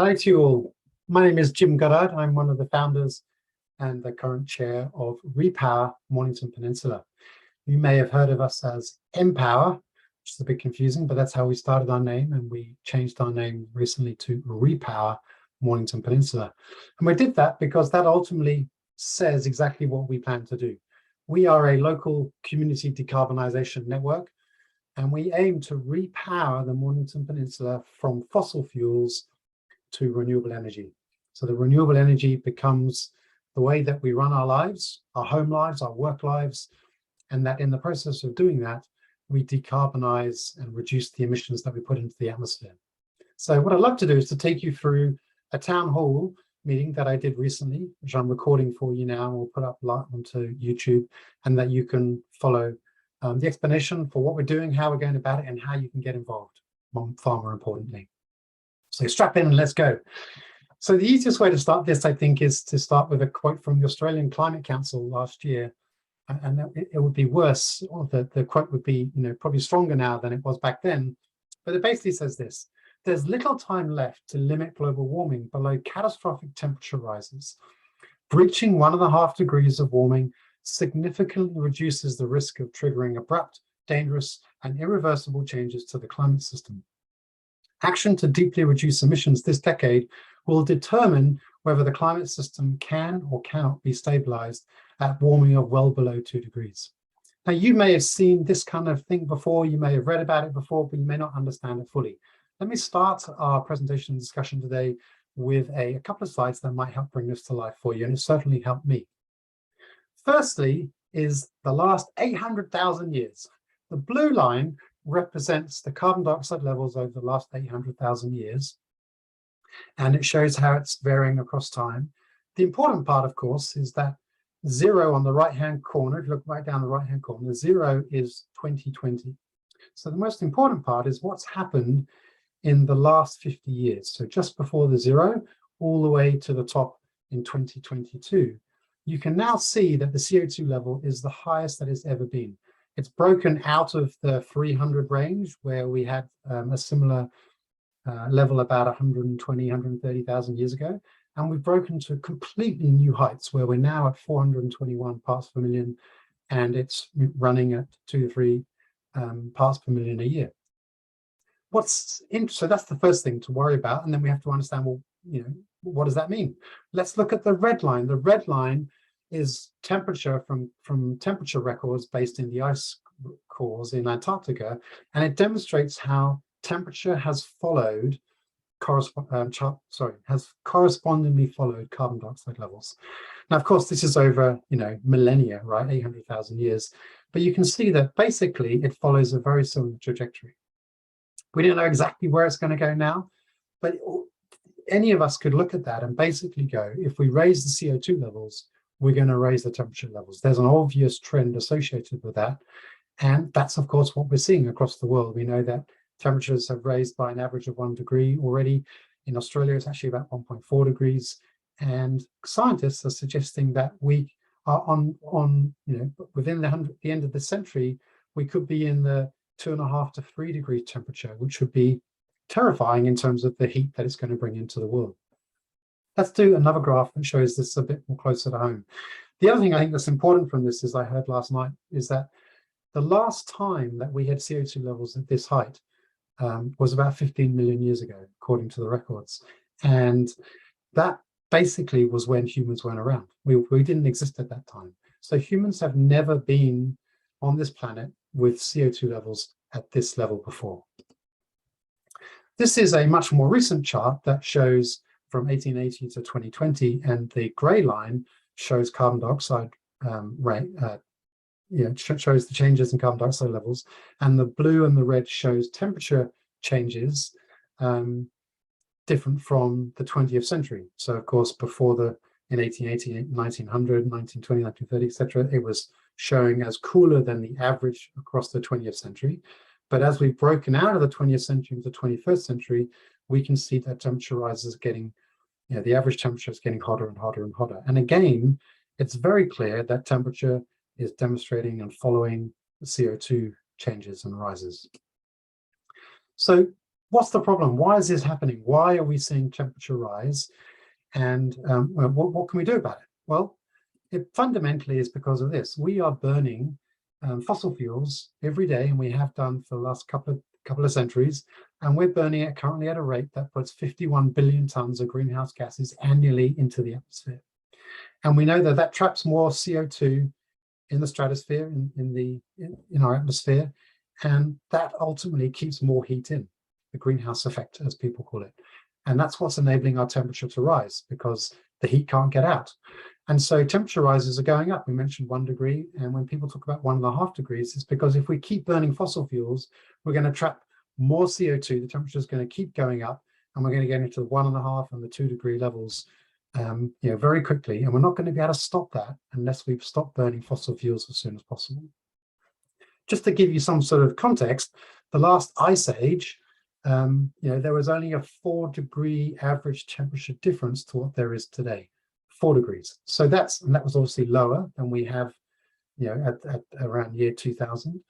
Hello to you all. My name is Jim Goddard. I'm one of the founders and the current chair of Repower Mornington Peninsula. You may have heard of us as Empower, which is a bit confusing, but that's how we started our name, and we changed our name recently to Repower Mornington Peninsula. And we did that because that ultimately says exactly what we plan to do. We are a local community decarbonisation network, and we aim to repower the Mornington Peninsula from fossil fuels to renewable energy. So the renewable energy becomes the way that we run our lives, our home lives, our work lives, and that in the process of doing that, we decarbonize and reduce the emissions that we put into the atmosphere. So what I'd love to do is to take you through a town hall meeting that I did recently, which I'm recording for you now, and we'll put up onto YouTube, and that you can follow the explanation for what we're doing, how we're going about it, and how you can get involved, far more importantly. So strap in and let's go. So the easiest way to start this, I think, is to start with a quote from the Australian Climate Council last year. And it would be worse, or the quote would be, probably stronger now than it was back then. But it basically says this: there's little time left to limit global warming below catastrophic temperature rises. Breaching 1.5 degrees of warming significantly reduces the risk of triggering abrupt, dangerous, and irreversible changes to the climate system. Action to deeply reduce emissions this decade will determine whether the climate system can or cannot be stabilized at warming of well below 2 degrees. Now, you may have seen this kind of thing before, you may have read about it before, but you may not understand it fully. Let me start our presentation and discussion today with a couple of slides that might help bring this to life for you, and it certainly helped me. Firstly is the last 800,000 years. The blue line represents the carbon dioxide levels over the last 800,000 years, and it shows how it's varying across time. The important part, of course, is that 0 on the right-hand corner, if you look right down the right-hand corner, 0 is 2020. So the most important part is what's happened in the last 50 years. So just before the 0, all the way to the top in 2022. You can now see that the CO2 level is the highest that it's ever been. It's broken out of the 300 range, where we had a similar level about 120, 130,000 years ago. And we've broken to completely new heights, where we're now at 421 parts per million, and it's running at 2 to 3 parts per million a year. So that's the first thing to worry about. And then we have to understand, well, what does that mean? Let's look at the red line. The red line is temperature from temperature records based in the ice cores in Antarctica, and it demonstrates how temperature has followed correspondingly followed carbon dioxide levels. Now, of course, this is over millennia, right? 800,000 years, but you can see that basically it follows a very similar trajectory. We don't know exactly where it's going to go now, but any of us could look at that and basically go, if we raise the CO2 levels, we're going to raise the temperature levels. There's an obvious trend associated with that. And that's, of course, what we're seeing across the world. We know that temperatures have raised by an average of 1 degree already. In Australia, it's actually about 1.4 degrees. And scientists are suggesting that we are within the end of the century, we could be in the 2.5 to 3 degree temperature, which would be terrifying in terms of the heat that it's going to bring into the world. Let's do another graph that shows this a bit more closer to home. The other thing I think that's important from this, as I heard last night, is that the last time that we had CO2 levels at this height was about 15 million years ago, according to the records. And that basically was when humans weren't around. We didn't exist at that time. So humans have never been on this planet with CO2 levels at this level before. This is a much more recent chart that shows from 1880 to 2020, and the gray line shows carbon dioxide rate, shows the changes in carbon dioxide levels, and the blue and the red shows temperature changes different from the 20th century. So, of course, before in 1880, 1900, 1920, 1930, etc., it was showing as cooler than the average across the 20th century. But as we've broken out of the 20th century into the 21st century, we can see that temperature rises getting, the average temperature is getting hotter and hotter and hotter. And again, it's very clear that temperature is demonstrating and following the CO2 changes and rises. So what's the problem? Why is this happening? Why are we seeing temperature rise? And what can we do about it? Well, it fundamentally is because of this. We are burning fossil fuels every day, and we have done for the last couple of centuries, and we're burning it currently at a rate that puts 51 billion tons of greenhouse gases annually into the atmosphere. And we know that that traps more CO2 in the stratosphere, in our atmosphere, and that ultimately keeps more heat in, the greenhouse effect, as people call it. And that's what's enabling our temperature to rise, because the heat can't get out. And so temperature rises are going up. We mentioned 1 degree, and when people talk about 1.5 degrees, it's because if we keep burning fossil fuels, we're going to trap more CO2, the temperature is going to keep going up, and we're going to get into the 1.5 and the 2 degree levels very quickly. And we're not going to be able to stop that unless we stop burning fossil fuels as soon as possible. Just to give you some sort of context, the last ice age, there was only a 4 degree average temperature difference to what there is today, 4 degrees. So that was obviously lower than we have, at around year 2000,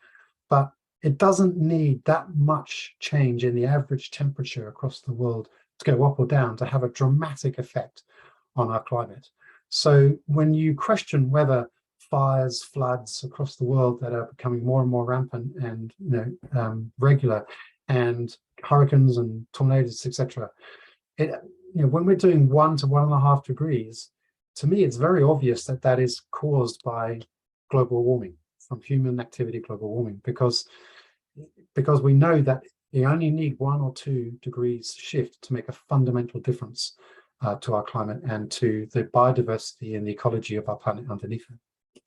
but it doesn't need that much change in the average temperature across the world to go up or down to have a dramatic effect on our climate. So when you question whether fires, floods across the world that are becoming more and more rampant and regular, and hurricanes and tornadoes, etc., when we're doing 1 to 1.5 degrees, to me it's very obvious that that is caused by global warming, from human activity, global warming, because we know that you only need 1 or 2 degrees shift to make a fundamental difference to our climate and to the biodiversity and the ecology of our planet underneath it.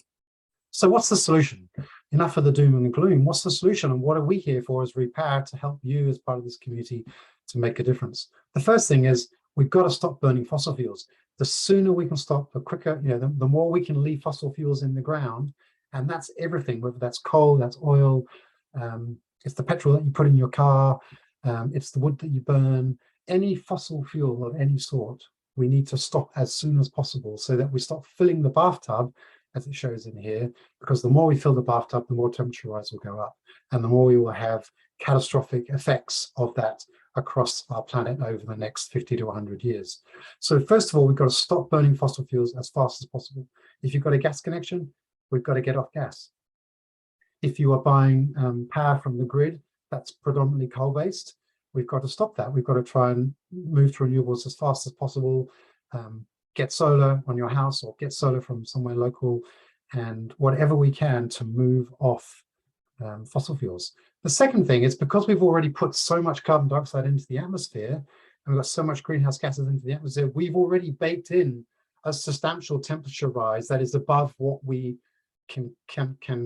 So what's the solution? Enough of the doom and the gloom. What's the solution, and what are we here for as Repower to help you as part of this community to make a difference? The first thing is we've got to stop burning fossil fuels. The sooner we can stop, the quicker, the more we can leave fossil fuels in the ground, and that's everything, whether that's coal, that's oil, it's the petrol that you put in your car, it's the wood that you burn, any fossil fuel of any sort, we need to stop as soon as possible so that we stop filling the bathtub, as it shows in here, because the more we fill the bathtub, the more temperature rise will go up, and the more we will have catastrophic effects of that across our planet over the next 50 to 100 years. So first of all, we've got to stop burning fossil fuels as fast as possible. If you've got a gas connection, we've got to get off gas. If you are buying power from the grid that's predominantly coal-based, we've got to stop that. We've got to try and move to renewables as fast as possible, get solar on your house or get solar from somewhere local, and whatever we can to move off fossil fuels. The second thing is, because we've already put so much carbon dioxide into the atmosphere, and we've got so much greenhouse gases into the atmosphere, we've already baked in a substantial temperature rise that is above what we can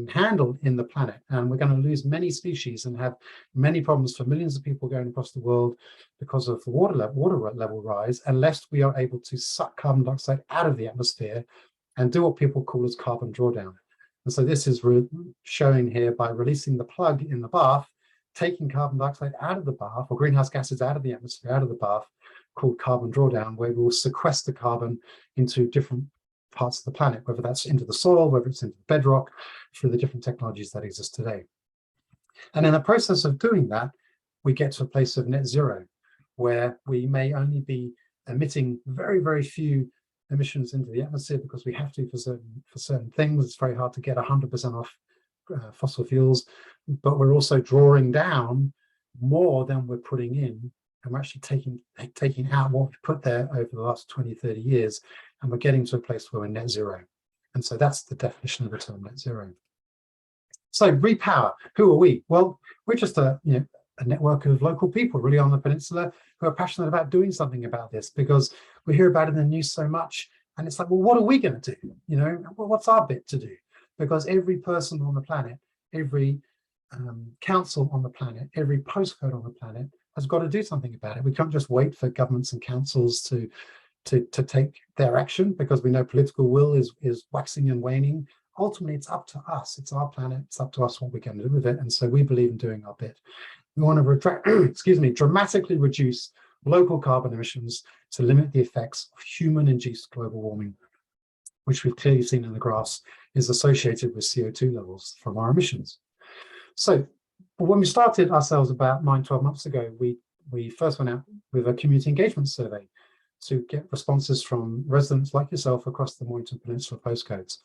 handle in the planet, and we're going to lose many species and have many problems for millions of people going across the world because of the water level rise, unless we are able to suck carbon dioxide out of the atmosphere and do what people call as carbon drawdown. And so this is showing here by releasing the plug in the bath, taking carbon dioxide out of the bath, or greenhouse gases out of the atmosphere, out of the bath, called carbon drawdown, where we will sequester carbon into different parts of the planet, whether that's into the soil, whether it's into the bedrock, through the different technologies that exist today. And in the process of doing that, we get to a place of net zero, where we may only be emitting very, very few emissions into the atmosphere because we have to for certain things. It's very hard to get 100% off fossil fuels, but we're also drawing down more than we're putting in, and we're actually taking out what we put there over the last 20, 30 years, and we're getting to a place where we're net zero. And so that's the definition of the term net zero. So Repower, who are we? Well, we're just a network of local people really on the peninsula who are passionate about doing something about this, because we hear about it in the news so much, and it's like, well, what are we going to do? Well, what's our bit to do? Because every person on the planet, every council on the planet, every postcode on the planet has got to do something about it. We can't just wait for governments and councils to take their action, because we know political will is waxing and waning. Ultimately, it's up to us. It's our planet. It's up to us what we're going to do with it. And so we believe in doing our bit. We want to dramatically reduce local carbon emissions to limit the effects of human-induced global warming, which we've clearly seen in the graphs is associated with CO2 levels from our emissions. So when we started ourselves about 9-12 months ago, we we first went out with a community engagement survey to get responses from residents like yourself across the Mornington Peninsula postcodes.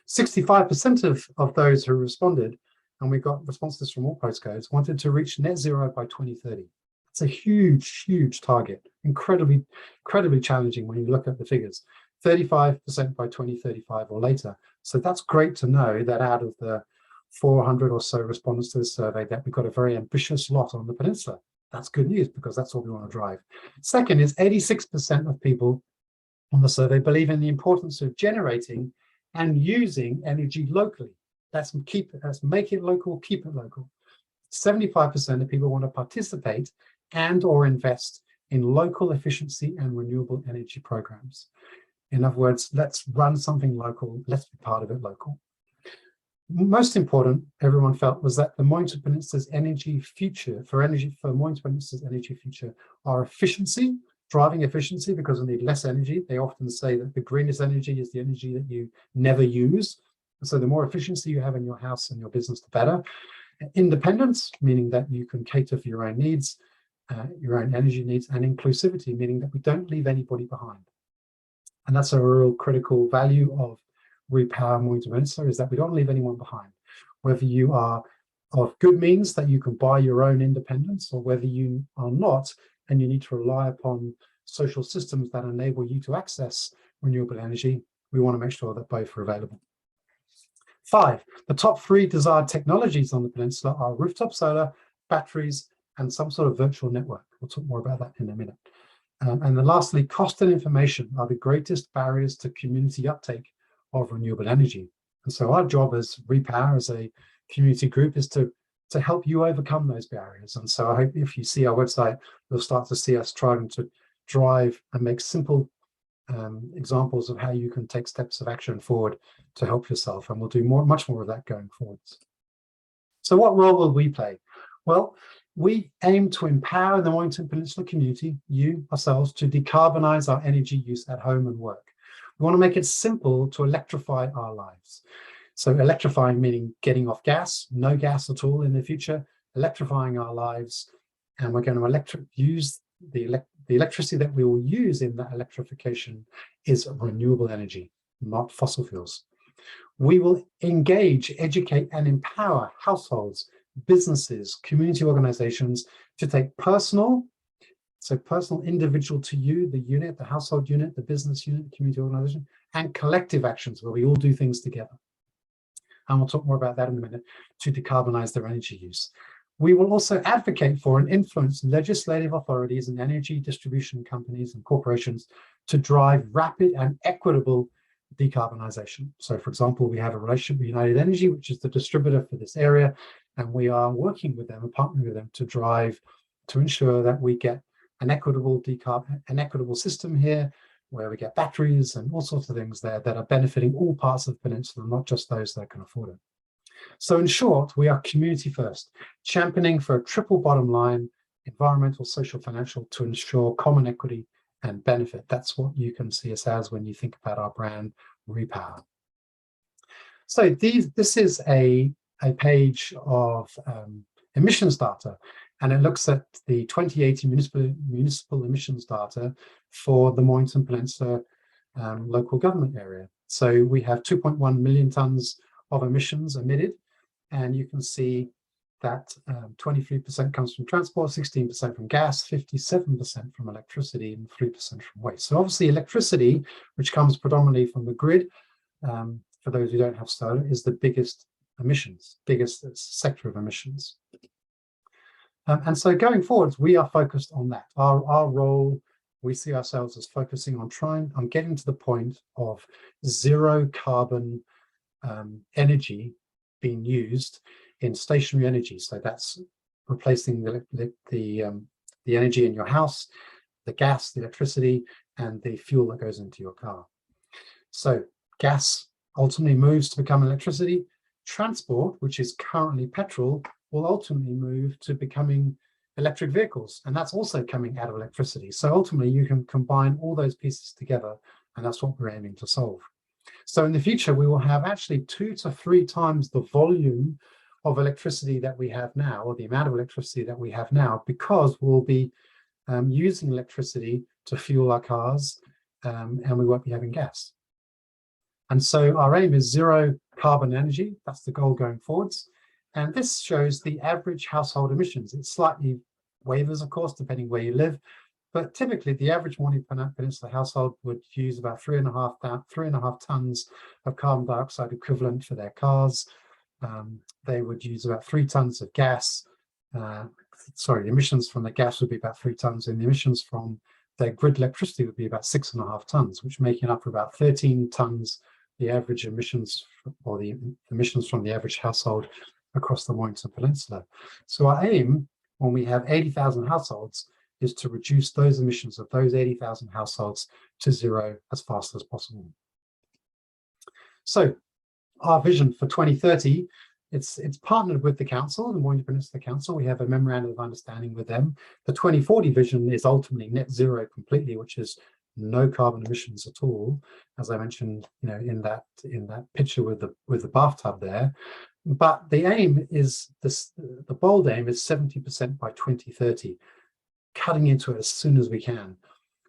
65% of those who responded, and we got responses from all postcodes, wanted to reach net zero by 2030. It's a huge, huge target, incredibly challenging when you look at the figures. 35% by 2035 or later. So that's great to know that out of the 400 or so respondents to the survey, that we've got a very ambitious lot on the peninsula. That's good news, because that's what we want to drive. Second is 86% of people on the survey believe in the importance of generating and using energy locally. That's make it local, keep it local. 75% of people want to participate and or invest in local efficiency and renewable energy programs. In other words, let's run something local, let's be part of it local. Most important, everyone felt, was that the Mornington Peninsula's energy future, for Mornington Peninsula's energy future, are efficiency, driving efficiency, because we need less energy. They often say that the greenest energy is the energy that you never use. So the more efficiency you have in your house and your business, the better. Independence, meaning that you can cater for your own needs, your own energy needs, and inclusivity, meaning that we don't leave anybody behind. And that's a real critical value of Repower Mornington Peninsula, is that we don't leave anyone behind. Whether you are of good means that you can buy your own independence, or whether you are not and you need to rely upon social systems that enable you to access renewable energy, we want to make sure that both are available. 5, the top 3 desired technologies on the peninsula are rooftop solar, batteries, and some sort of virtual network. We'll talk more about that in a minute. And then lastly, cost and information are the greatest barriers to community uptake of renewable energy. And so our job as Repower, as a community group, is to help you overcome those barriers. And so I hope if you see our website, you'll start to see us trying to drive and make simple examples of how you can take steps of action forward to help yourself. And we'll do much more of that going forwards. So what role will we play? Well, we aim to empower the Mornington Peninsula community, you, ourselves, to decarbonize our energy use at home and work. We want to make it simple to electrify our lives. So electrifying meaning getting off gas, no gas at all in the future, electrifying our lives, and we're going to use the electricity that we will use in that electrification is renewable energy, not fossil fuels. We will engage, educate, and empower households, businesses, community organizations to take personal, individual to you, the unit, the household unit, the business unit, the community organization, and collective actions where we all do things together. And we'll talk more about that in a minute, to decarbonize their energy use. We will also advocate for and influence legislative authorities and energy distribution companies and corporations to drive rapid and equitable decarbonization. So for example, we have a relationship with United Energy, which is the distributor for this area, and we are working with them and partnering with them to ensure that we get an equitable system here, where we get batteries and all sorts of things there that are benefiting all parts of the peninsula, not just those that can afford it. So in short, we are community first, championing for a triple bottom line, environmental, social, financial, to ensure common equity and benefit. That's what you can see us as when you think about our brand, Repower. So this is a page of emissions data, and it looks at the 2018 municipal emissions data for the Mornington Peninsula local government area. So we have 2.1 million tonnes of emissions emitted, and you can see that 23% comes from transport, 16% from gas, 57% from electricity, and 3% from waste. So obviously electricity, which comes predominantly from the grid, for those who don't have solar, is the biggest sector of emissions. And so going forwards, we are focused on that. Our role, we see ourselves as focusing on getting to the point of zero carbon energy being used in stationary energy. So that's replacing the energy in your house, the gas, the electricity, and the fuel that goes into your car. So gas ultimately moves to become electricity. Transport, which is currently petrol, will ultimately move to becoming electric vehicles, and that's also coming out of electricity. So ultimately you can combine all those pieces together, and that's what we're aiming to solve. So in the future, we will have actually 2 to 3 times the volume of electricity that we have now, or the amount of electricity that we have now, because we'll be using electricity to fuel our cars, and we won't be having gas. And so our aim is zero carbon energy. That's the goal going forwards. And this shows the average household emissions. It slightly wavers, of course, depending where you live. But typically, the average Mornington Peninsula household would use about 3.5 tons of carbon dioxide equivalent for their cars. They would use about 3 tons of gas. The emissions from the gas would be about 3 tons, and the emissions from their grid electricity would be about 6.5 tons, which making up for about 13 tons the average emissions, or the emissions from the average household across the Mornington Peninsula. So our aim, when we have 80,000 households, is to reduce those emissions of those 80,000 households to zero as fast as possible. So our vision for 2030, it's partnered with the council, the Mornington Peninsula Council. We have a memorandum of understanding with them. The 2040 vision is ultimately net zero completely, which is no carbon emissions at all, as I mentioned, in that picture with the bathtub there. But the aim is the bold aim is 70% by 2030, cutting into it as soon as we can.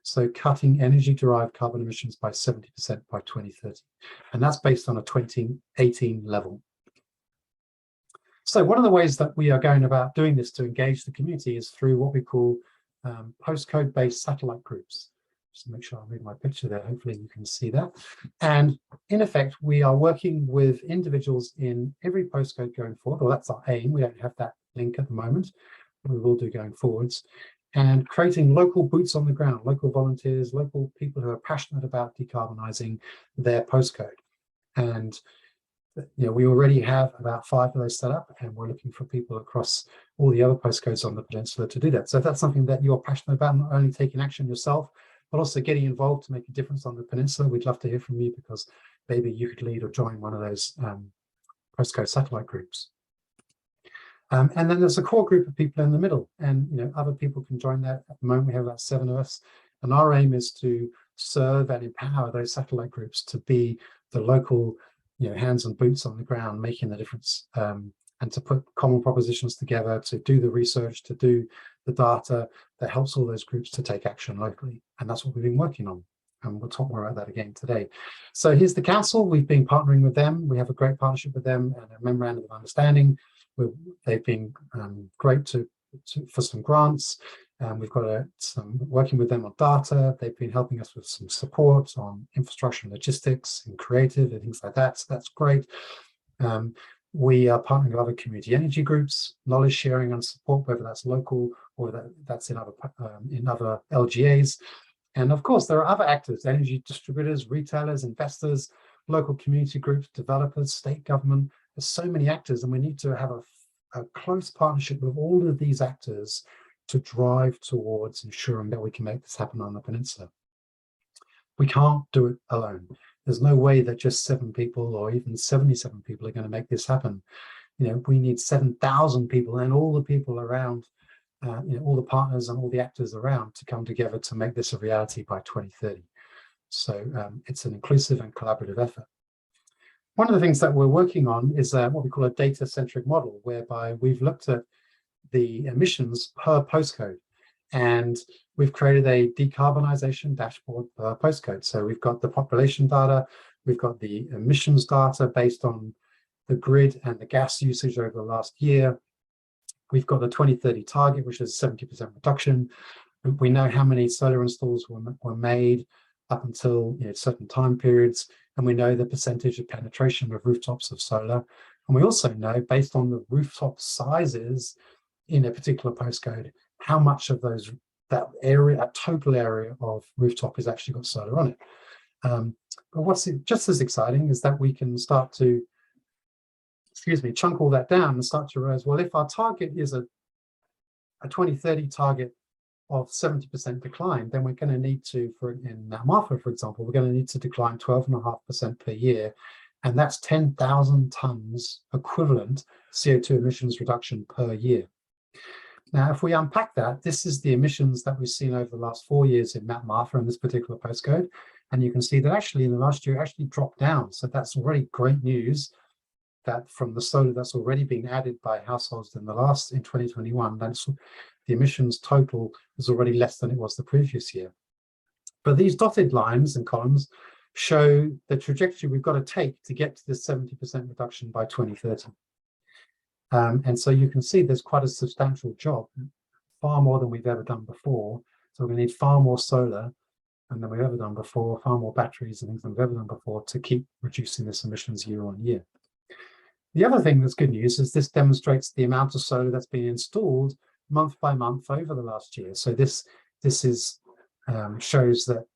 So cutting energy-derived carbon emissions by 70% by 2030. And that's based on a 2018 level. So one of the ways that we are going about doing this to engage the community is through what we call postcode-based satellite groups. Just to make sure I move my picture there, hopefully you can see that. And in effect, we are working with individuals in every postcode going forward, or that's our aim. We don't have that link at the moment, but we will do going forwards. And creating local boots on the ground, local volunteers, local people who are passionate about decarbonising their postcode. And we already have about 5 of those set up, and we're looking for people across all the other postcodes on the peninsula to do that. So if that's something that you're passionate about, not only taking action yourself, but also getting involved to make a difference on the peninsula, we'd love to hear from you, because maybe you could lead or join one of those postcode satellite groups. And then there's a core group of people in the middle, and other people can join that. At the moment, we have about 7 of us, and our aim is to serve and empower those satellite groups to be the local, hands and boots on the ground, making the difference, and to put common propositions together, to do the research, to do the data that helps all those groups to take action locally. And that's what we've been working on. And we'll talk more about that again today. So here's the council. We've been partnering with them. We have a great partnership with them and a memorandum of understanding. They've been great for some grants. We've got some working with them on data. They've been helping us with some support on infrastructure and logistics and creative and things like that. So that's great. We are partnering with other community energy groups, knowledge sharing and support, whether that's local or that's in other LGAs. And of course, there are other actors, energy distributors, retailers, investors, local community groups, developers, state government. There's so many actors, and we need to have a close partnership with all of these actors to drive towards ensuring that we can make this happen on the peninsula. We can't do it alone. There's no way that just 7 people or even 77 people are going to make this happen. We need 7,000 people and all the people around, all the partners and all the actors around to come together to make this a reality by 2030. So it's an inclusive and collaborative effort. One of the things that we're working on is what we call a data-centric model, whereby we've looked at the emissions per postcode, and we've created a decarbonisation dashboard per postcode. So we've got the population data, we've got the emissions data based on the grid and the gas usage over the last year. We've got the 2030 target, which is 70% reduction. We know how many solar installs were made up until certain time periods, and we know the percentage of penetration of rooftops of solar. And we also know, based on the rooftop sizes in a particular postcode, how much of that total area of rooftop has actually got solar on it. But what's just as exciting is that we can start to, chunk all that down and start to realize, well, if our target is a 2030 target of 70% decline, then we're going to need to, in Mount Martha, for example, we're going to need to decline 12.5% per year. And that's 10,000 tons equivalent CO2 emissions reduction per year. Now, if we unpack that, this is the emissions that we've seen over the last 4 years in Mount Martha in this particular postcode. And you can see that actually in the last year, it actually dropped down. So that's already great news. that from the solar that's already been added by households in 2021, that's the emissions total is already less than it was the previous year. But these dotted lines and columns show the trajectory we've got to take to get to this 70% reduction by 2030. And so you can see there's quite a substantial job, far more than we've ever done before. So we're going to need far more solar than we've ever done before, far more batteries and things than we've ever done before to keep reducing this emissions year on year. The other thing that's good news is this demonstrates the amount of solar that's been installed month by month over the last year. So this is shows that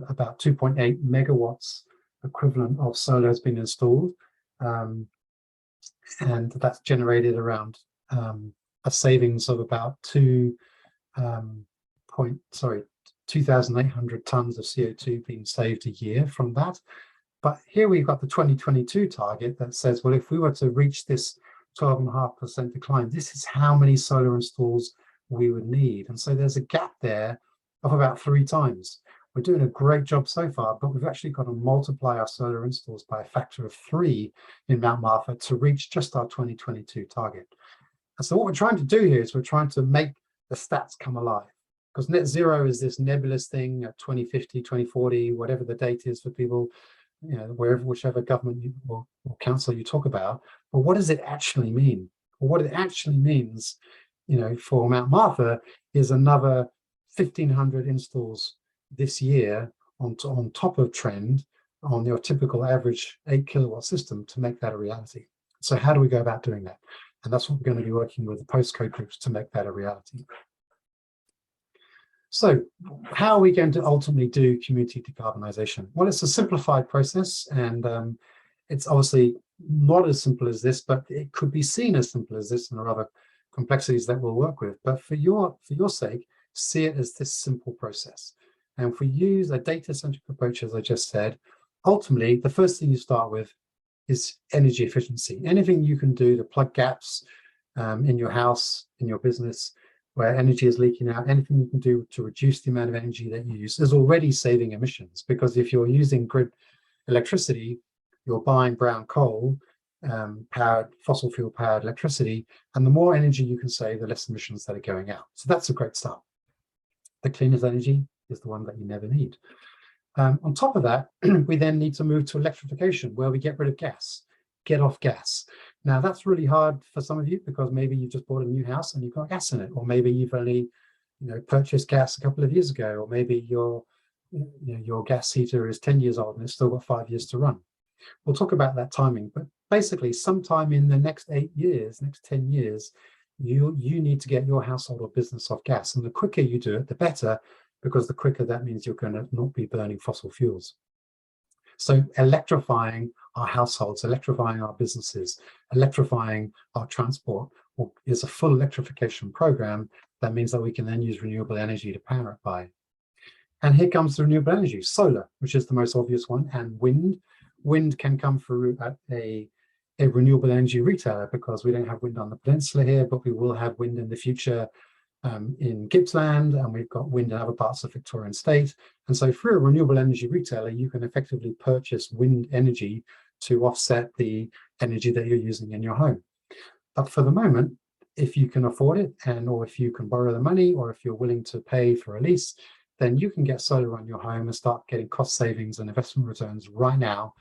about 2.8 megawatts equivalent of solar has been installed, and that's generated around a savings of about 2,800 tons of CO2 being saved a year from that. But here we've got the 2022 target that says, well, if we were to reach this 12.5% decline, this is how many solar installs we would need. And so there's a gap there of about 3 times. We're doing a great job so far, but we've actually got to multiply our solar installs by a factor of 3 in Mount Martha to reach just our 2022 target. And so what we're trying to do here is we're trying to make the stats come alive, because net zero is this nebulous thing at 2050, 2040, whatever the date is for people, you know, whichever government or council you talk about. But what does it actually mean? Well, what it actually means, you know, for Mount Martha is another 1,500 installs this year on top of trend on your typical average 8 kilowatt system to make that a reality. So how do we go about doing that? And that's what we're going to be working with the postcode groups to make that a reality. So how are we going to ultimately do community decarbonisation? Well, it's a simplified process, and it's obviously not as simple as this, but it could be seen as simple as this, and there are other complexities that we'll work with. But for your sake, see it as this simple process. And if we use a data-centric approach, as I just said, ultimately, the first thing you start with is energy efficiency. Anything you can do to plug gaps in your house, in your business, where energy is leaking out, anything you can do to reduce the amount of energy that you use is already saving emissions. Because if you're using grid electricity, you're buying brown coal, powered, fossil fuel powered electricity, and the more energy you can save, the less emissions that are going out. So that's a great start. The cleanest energy is the one that you never need. On top of that, we then need to move to electrification, where we get rid of gas, get off gas. Now that's really hard for some of you, because maybe you've just bought a new house and you've got gas in it, or maybe you've only, you know, purchased gas a couple of years ago, or maybe your gas heater is 10 years old and it's still got 5 years to run. We'll talk about that timing, but basically sometime in the next 8 years, next 10 years, you need to get your household or business off gas. And the quicker you do it, the better, because the quicker that means you're going to not be burning fossil fuels. So electrifying our households, electrifying our businesses, electrifying our transport is a full electrification program. That means that we can then use renewable energy to power it by. And here comes the renewable energy, solar, which is the most obvious one, and wind. Wind can come through at a renewable energy retailer, because we don't have wind on the peninsula here, but we will have wind in the future in Gippsland, and we've got wind in other parts of Victorian State. And so through a renewable energy retailer, you can effectively purchase wind energy to offset the energy that you're using in your home. But for the moment, if you can afford it, or if you can borrow the money, or if you're willing to pay for a lease, then you can get solar on your home and start getting cost savings and investment returns right now,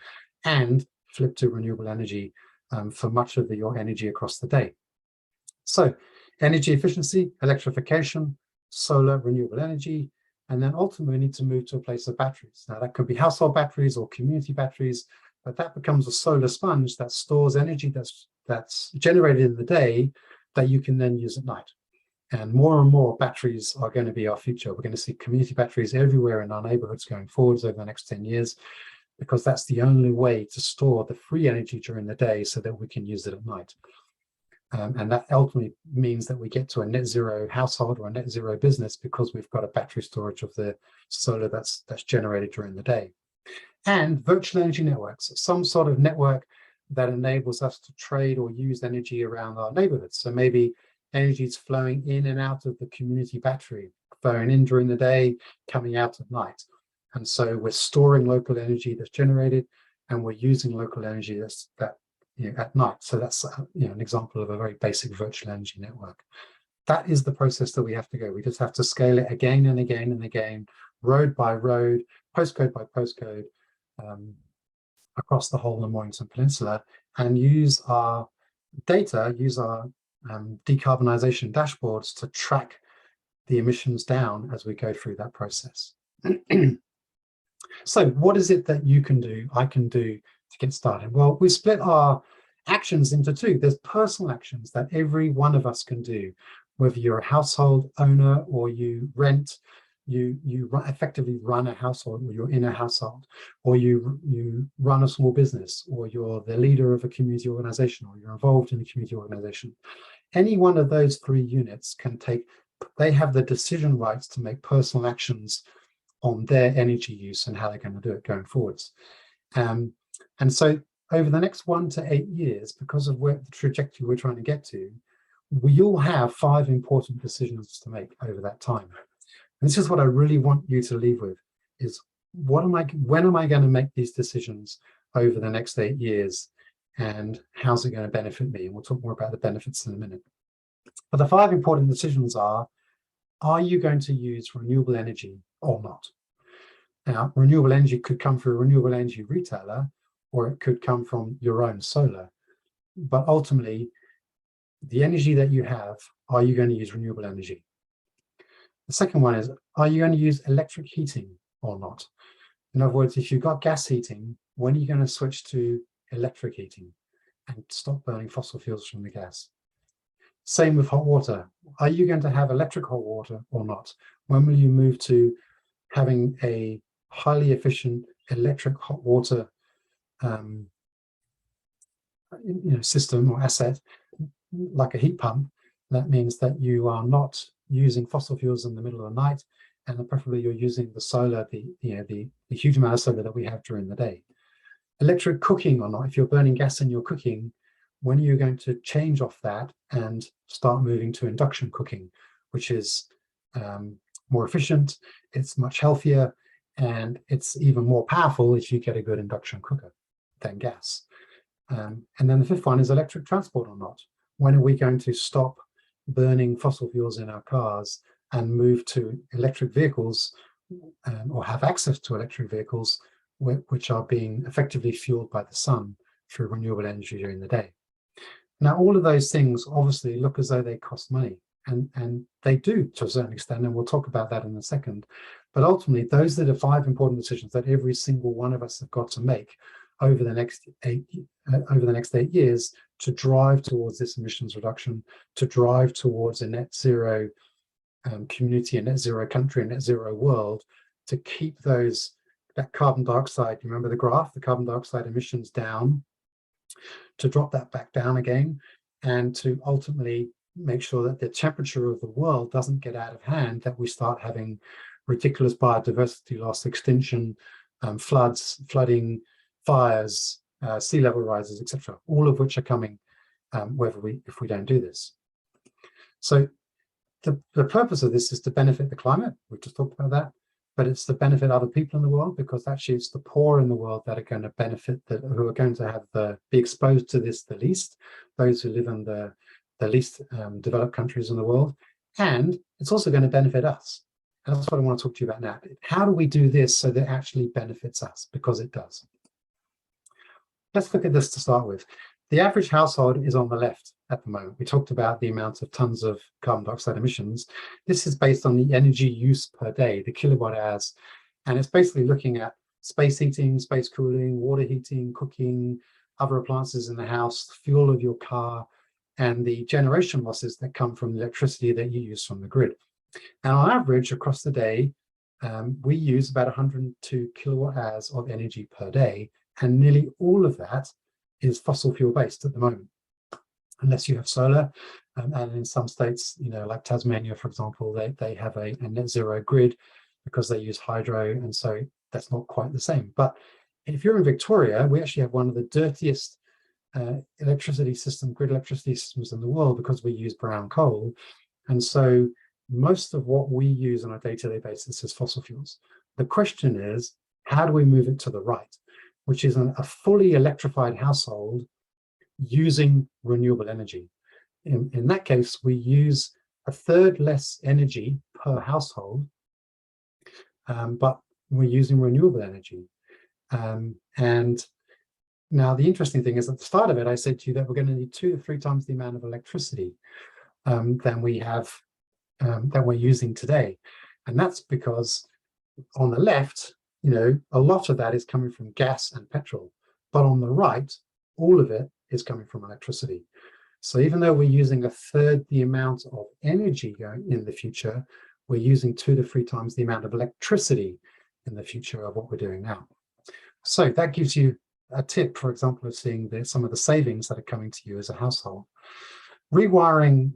and flip to renewable energy for much of your energy across the day. So energy efficiency, electrification, solar, renewable energy, and then ultimately we need to move to a place of batteries. Now that could be household batteries or community batteries, but that becomes a solar sponge that stores energy that's generated in the day that you can then use at night. And more batteries are going to be our future. We're going to see community batteries everywhere in our neighborhoods going forwards over the next 10 years, because that's the only way to store the free energy during the day so that we can use it at night. And that ultimately means that we get to a net zero household or a net zero business, because we've got a battery storage of the solar that's generated during the day. And virtual energy networks, some sort of network that enables us to trade or use energy around our neighborhoods. So maybe energy is flowing in and out of the community battery, flowing in during the day, coming out at night. And so we're storing local energy that's generated, and we're using local energy that at night. So that's an example of a very basic virtual energy network. That is the process that we have to go. We just have to scale it again and again and again, road by road, postcode by postcode, across the whole of the Mornington Peninsula, and use our data, use our decarbonisation dashboards to track the emissions down as we go through that process. So what is it that you can do, I can do to get started? Well, we split our actions into two. There's personal actions that every one of us can do, whether you're a household owner or you rent, you effectively run a household, or you're in a household, or you run a small business, or you're the leader of a community organization, or you're involved in a community organization. Any one of those three units they have the decision rights to make personal actions on their energy use and how they're going to do it going forwards. And so over the next 1 to 8 years, because of the trajectory we're trying to get to, we all have 5 important decisions to make over that time. And this is what I really want you to leave with, is when am I going to make these decisions over the next 8 years, and how's it going to benefit me? And we'll talk more about the benefits in a minute. But the 5 important decisions are you going to use renewable energy or not? Now, renewable energy could come through a renewable energy retailer, or it could come from your own solar. But ultimately, the energy that you have, are you going to use renewable energy? The second one is, are you going to use electric heating or not? In other words, if you've got gas heating, when are you going to switch to electric heating and stop burning fossil fuels from the gas? Same with hot water. Are you going to have electric hot water or not? When will you move to having a highly efficient electric hot water system or asset, like a heat pump? That means that you are not using fossil fuels in the middle of the night, and preferably you're using the solar, the huge amount of solar that we have during the day. Electric cooking or not? If you're burning gas in your cooking, when are you going to change off that and start moving to induction cooking, which is more efficient, it's much healthier, and it's even more powerful if you get a good induction cooker than gas. And then the 5th one is electric transport or not? When are we going to stop burning fossil fuels in our cars and move to electric vehicles, or have access to electric vehicles which are being effectively fueled by the sun through renewable energy during the day? Now, all of those things obviously look as though they cost money, and they do to a certain extent, and we'll talk about that in a second. But ultimately, those are the 5 important decisions that every single one of us have got to make over the next 8 years to drive towards this emissions reduction, to drive towards a net zero community, a net zero country, a net zero world, to keep that carbon dioxide, you remember the graph, the carbon dioxide emissions down, to drop that back down again, and to ultimately make sure that the temperature of the world doesn't get out of hand, that we start having ridiculous biodiversity loss, extinction, flooding, fires, sea level rises, etc., all of which are coming if we don't do this. So the purpose of this is to benefit the climate. We've just talked about that, but it's to benefit other people in the world, because actually it's the poor in the world that are going to benefit, who are going to have be exposed to this the least, those who live in the least developed countries in the world. And it's also going to benefit us. And that's what I want to talk to you about now. How do we do this so that it actually benefits us? Because it does. Let's look at this to start with. The average household is on the left at the moment. We talked about the amount of tons of carbon dioxide emissions. This is based on the energy use per day, the kilowatt hours. And it's basically looking at space heating, space cooling, water heating, cooking, other appliances in the house, fuel of your car, and the generation losses that come from the electricity that you use from the grid. And on average, across the day, we use about 102 kilowatt hours of energy per day, and nearly all of that is fossil fuel based at the moment, unless you have solar. And in some states, like Tasmania, for example, they have a net zero grid because they use hydro, and so that's not quite the same. But if you're in Victoria, we actually have one of the dirtiest grid electricity systems in the world, because we use brown coal. And so most of what we use on a day-to-day basis is fossil fuels. The question is, how do we move it to the right, which is a fully electrified household using renewable energy. In that case, we use a third less energy per household, but we're using renewable energy. And now the interesting thing is, at the start of it, I said to you that we're going to need 2 to 3 times the amount of electricity than we're using today. And that's because on the left, a lot of that is coming from gas and petrol, but on the right, all of it is coming from electricity. So even though we're using a third the amount of energy going in the future, we're using 2 to 3 times the amount of electricity in the future of what we're doing now. So that gives you a tip, for example, of seeing some of the savings that are coming to you as a household. Rewiring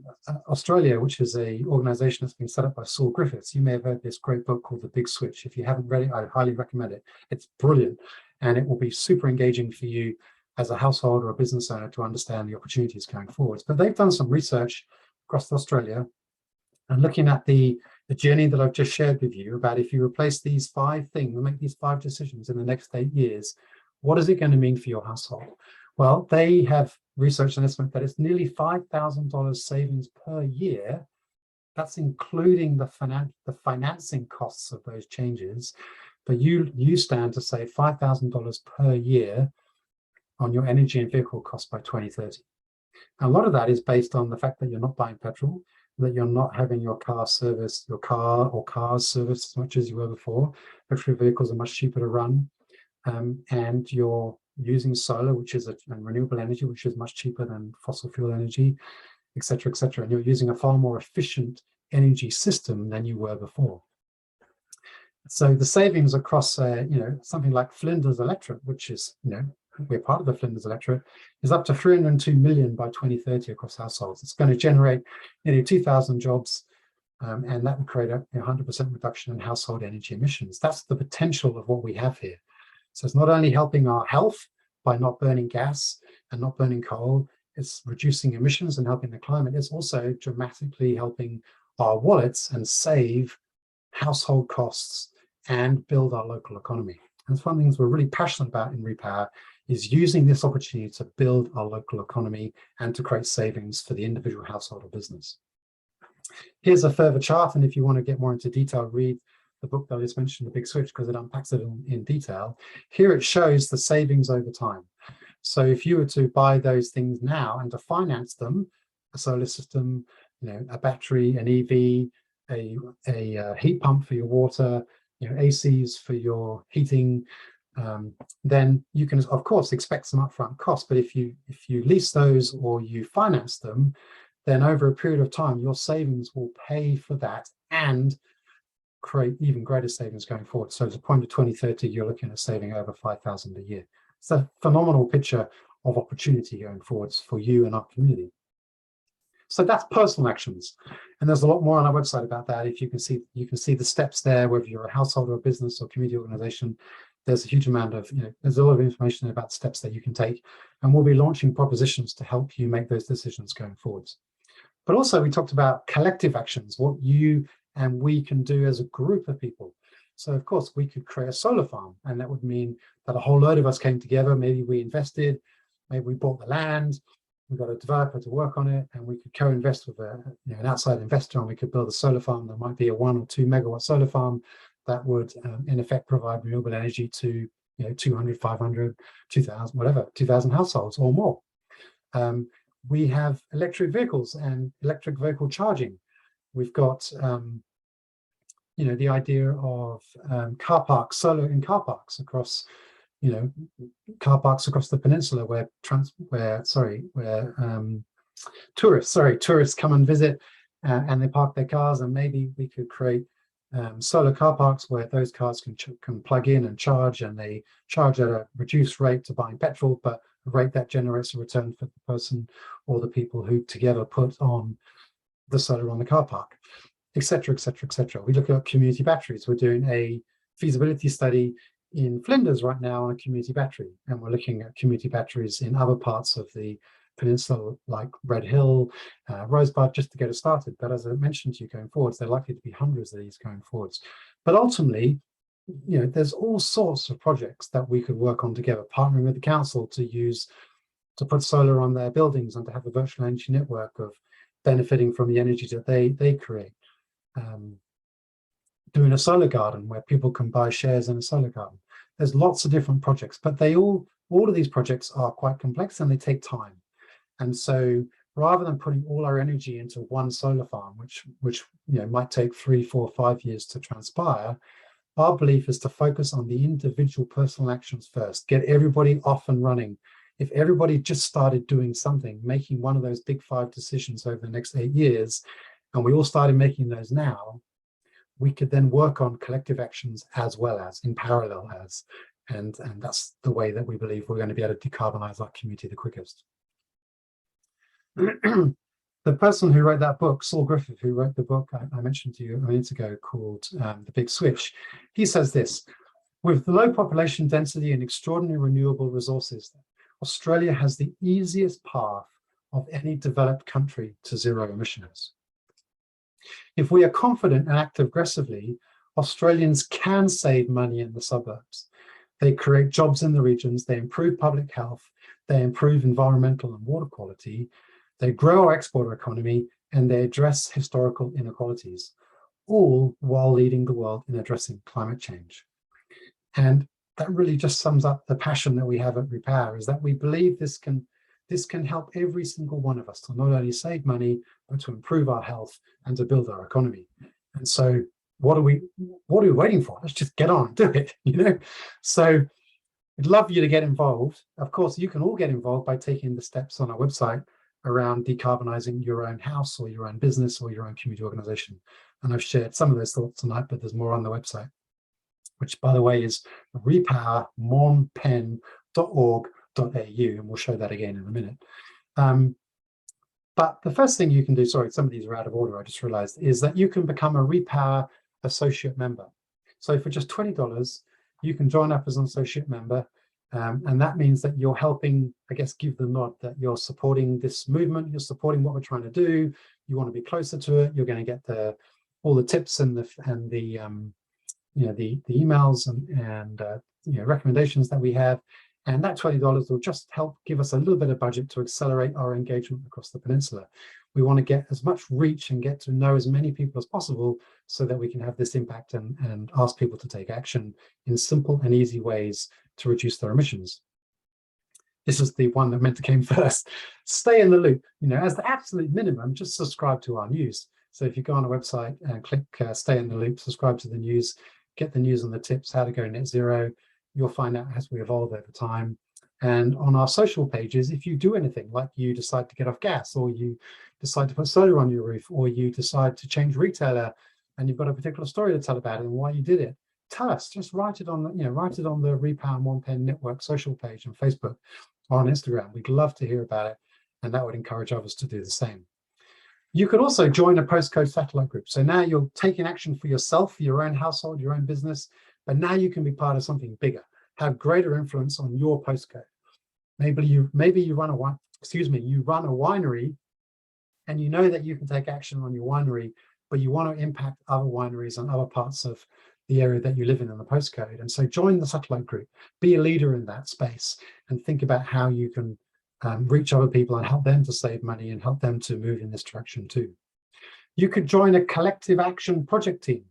Australia, which is an organization that's been set up by Saul Griffiths. You may have heard this great book called The Big Switch. If you haven't read it, I highly recommend it. It's brilliant, and it will be super engaging for you as a household or a business owner to understand the opportunities going forwards. But they've done some research across Australia and looking at the journey that I've just shared with you about, if you replace these 5 things and make these 5 decisions in the next 8 years, what is it going to mean for your household? Well, they have researched and estimate that it's nearly $5,000 savings per year. That's including the financing costs of those changes. But you stand to save $5,000 per year on your energy and vehicle costs by 2030. And a lot of that is based on the fact that you're not buying petrol, that you're not having your car serviced, your car or cars serviced as much as you were before. Electric vehicles are much cheaper to run, and you're using solar, and renewable energy, which is much cheaper than fossil fuel energy, et cetera, and you're using a far more efficient energy system than you were before. So the savings across, something like Flinders Electorate, which is, we're part of the Flinders Electorate, is up to 302 million by 2030 across households. It's going to generate nearly 2,000 jobs, and that would create a 100% reduction in household energy emissions. That's the potential of what we have here. So it's not only helping our health by not burning gas and not burning coal, it's reducing emissions and helping the climate. It's also dramatically helping our wallets and save household costs and build our local economy. And it's one of the things we're really passionate about in Repower, is using this opportunity to build our local economy and to create savings for the individual household or business. Here's a further chart, and if you want to get more into detail, read the book that I just mentioned, The Big Switch, because it unpacks it in detail. Here it shows the savings over time. So if you were to buy those things now and to finance them, a solar system, a battery, an EV, a heat pump for your water, ACs for your heating, then you can, of course, expect some upfront costs. But if you lease those or you finance them, then over a period of time, your savings will pay for that and create even greater savings going forward. So at the point of 2030, you're looking at saving over 5,000 a year. It's a phenomenal picture of opportunity going forwards for you and our community. So that's personal actions, and there's a lot more on our website about that. If you can see the steps there, whether you're a household or a business or community organization. There's a huge amount of, there's a lot of information about steps that you can take, and we'll be launching propositions to help you make those decisions going forwards. But also we talked about collective actions, what you and we can do as a group of people. So of course we could create a solar farm, and that would mean that a whole load of us came together. Maybe we invested, maybe we bought the land, we got a developer to work on it, and we could co-invest with an outside investor, and we could build a solar farm. That might be a 1 or 2 megawatt solar farm that would in effect provide renewable energy to 200, 500, 2,000, whatever, 2,000 households or more. We have electric vehicles and electric vehicle charging. We've got the idea of car parks, solar in car parks across car parks across the peninsula where tourists come and visit, and they park their cars, and maybe we could create solar car parks where those cars can plug in and charge, and they charge at a reduced rate to buying petrol, but a rate that generates a return for the person or the people who together put on the solar on the car park, etc., etc., etc. We look at community batteries. We're doing a feasibility study in Flinders right now on a community battery, and we're looking at community batteries in other parts of the peninsula like Red Hill, Rosebud, just to get it started. But as I mentioned to you, going forwards, there are likely to be hundreds of these going forwards. But ultimately, there's all sorts of projects that we could work on together, partnering with the council to use to put solar on their buildings and to have a virtual energy network of benefiting from the energy that they create. Doing a solar garden where people can buy shares in a solar garden. There's lots of different projects, but all of these projects are quite complex and they take time. And so rather than putting all our energy into one solar farm, which might take 3, 4, 5 years to transpire, our belief is to focus on the individual personal actions first, get everybody off and running. If everybody just started doing something, making one of those big 5 decisions over the next 8 years, and we all started making those now, we could then work on collective actions as well as, in parallel as, and that's the way that we believe we're going to be able to decarbonize our community the quickest. The person who wrote that book, Saul Griffith, who wrote the book I mentioned to you a minute ago called The Big Switch, he says this: with the low population density and extraordinary renewable resources, Australia has the easiest path of any developed country to zero emissions. If we are confident and act aggressively, Australians can save money in the suburbs. They create jobs in the regions, they improve public health, they improve environmental and water quality, they grow our export economy, and they address historical inequalities, all while leading the world in addressing climate change. And that really just sums up the passion that we have at Repower, is that we believe this can help every single one of us to not only save money, but to improve our health and to build our economy. And so what are we waiting for? Let's just get on and do it, So we'd love you to get involved. Of course, you can all get involved by taking the steps on our website around decarbonizing your own house or your own business or your own community organization. And I've shared some of those thoughts tonight, but there's more on the website, which, by the way, is repowermornpen.org.au, and we'll show that again in a minute. But the first thing you can do, sorry, some of these are out of order, I just realized, is that you can become a Repower associate member. So for just $20, you can join up as an associate member, and that means that you're helping, I guess, give the nod that you're supporting this movement, you're supporting what we're trying to do, you want to be closer to it, you're going to get all the tips and the emails and recommendations that we have. And that $20 will just help give us a little bit of budget to accelerate our engagement across the peninsula. We want to get as much reach and get to know as many people as possible so that we can have this impact and ask people to take action in simple and easy ways to reduce their emissions. This is the one that meant to came first. Stay in the loop. As the absolute minimum, just subscribe to our news. So if you go on our website and click stay in the loop, subscribe to the news, get the news on the tips, how to go net zero, you'll find out as we evolve over time. And on our social pages, if you do anything, like you decide to get off gas, or you decide to put solar on your roof, or you decide to change retailer, and you've got a particular story to tell about it and why you did it, tell us. Just write it on the Repower Mornington Network social page on Facebook or on Instagram. We'd love to hear about it, and that would encourage others to do the same. You could also join a postcode satellite group. So now you're taking action for yourself, your own household, your own business, but now you can be part of something bigger, have greater influence on your postcode. Maybe you run a winery, and you know that you can take action on your winery, but you want to impact other wineries and other parts of the area that you live in the postcode. And so join the satellite group, be a leader in that space, and think about how you can reach other people and help them to save money and help them to move in this direction too. You could join a collective action project team.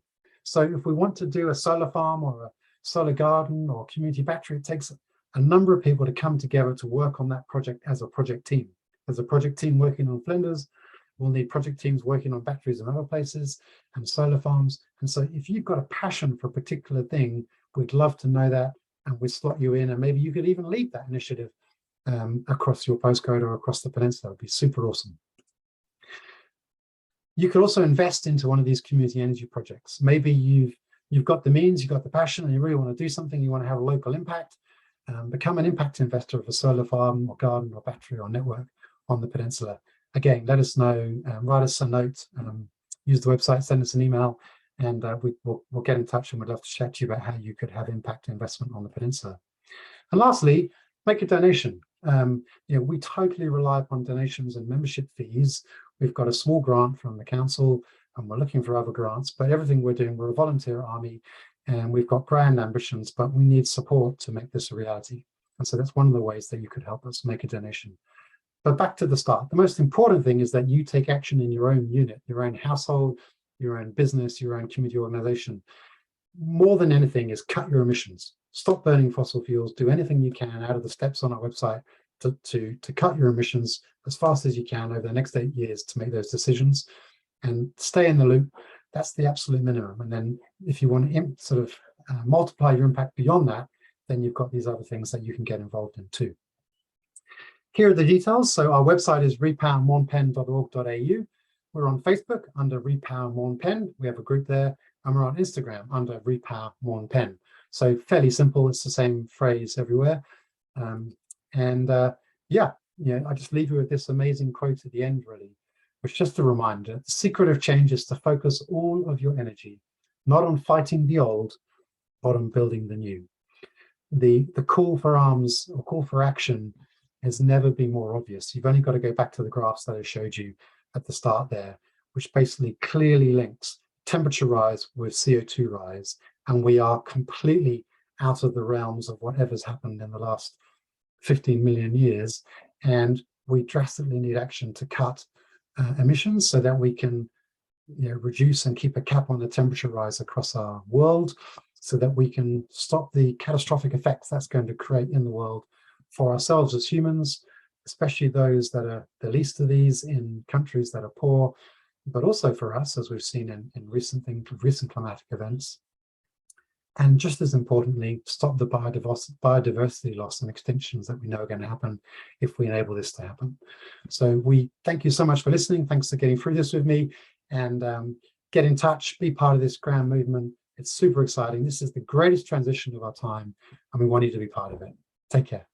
So if we want to do a solar farm or a solar garden or community battery, it takes a number of people to come together to work on that project as a project team. There's a project team working on Flinders. We'll need project teams working on batteries in other places and solar farms. And so if you've got a passion for a particular thing, we'd love to know that, and we'd slot you in, and maybe you could even lead that initiative across your postcode or across the peninsula. It would be super awesome. You could also invest into one of these community energy projects. Maybe you've got the means, you've got the passion, and you really want to do something, you want to have a local impact. Become an impact investor of a solar farm or garden or battery or network on the peninsula. Again, let us know, write us a note, use the website, send us an email, and we'll get in touch, and we'd love to chat to you about how you could have impact investment on the peninsula. And lastly, make a donation. We totally rely upon donations and membership fees. We've got a small grant from the council, and we're looking for other grants, but everything we're doing, we're a volunteer army, and we've got grand ambitions, but we need support to make this a reality. And so that's one of the ways that you could help us make a donation. But back to the start, the most important thing is that you take action in your own unit, your own household, your own business, your own community organization. More than anything is cut your emissions. Stop burning fossil fuels. Do anything you can out of the steps on our website to cut your emissions as fast as you can over the next 8 years to make those decisions, and stay in the loop. That's the absolute minimum. And then if you want to sort of multiply your impact beyond that, then you've got these other things that you can get involved in too. Here are the details. So our website is repowermornpen.org.au. We're on Facebook under Repower Mornpen. We have a group there, and we're on Instagram under Repower Mornpen. So fairly simple. It's the same phrase everywhere. Yeah, I just leave you with this amazing quote at the end, really, which is just a reminder. The secret of change is to focus all of your energy, not on fighting the old, but on building the new. The call for arms or call for action has never been more obvious. You've only got to go back to the graphs that I showed you at the start there, which basically clearly links temperature rise with CO2 rise. And we are completely out of the realms of whatever's happened in the last 15 million years. And we drastically need action to cut emissions so that we can reduce and keep a cap on the temperature rise across our world, so that we can stop the catastrophic effects that's going to create in the world for ourselves as humans, especially those that are the least of these in countries that are poor, but also for us, as we've seen in recent climatic events. And just as importantly, stop the biodiversity loss and extinctions that we know are going to happen if we enable this to happen. So we thank you so much for listening. Thanks for getting through this with me, and get in touch, be part of this grand movement. It's super exciting. This is the greatest transition of our time, and we want you to be part of it. Take care.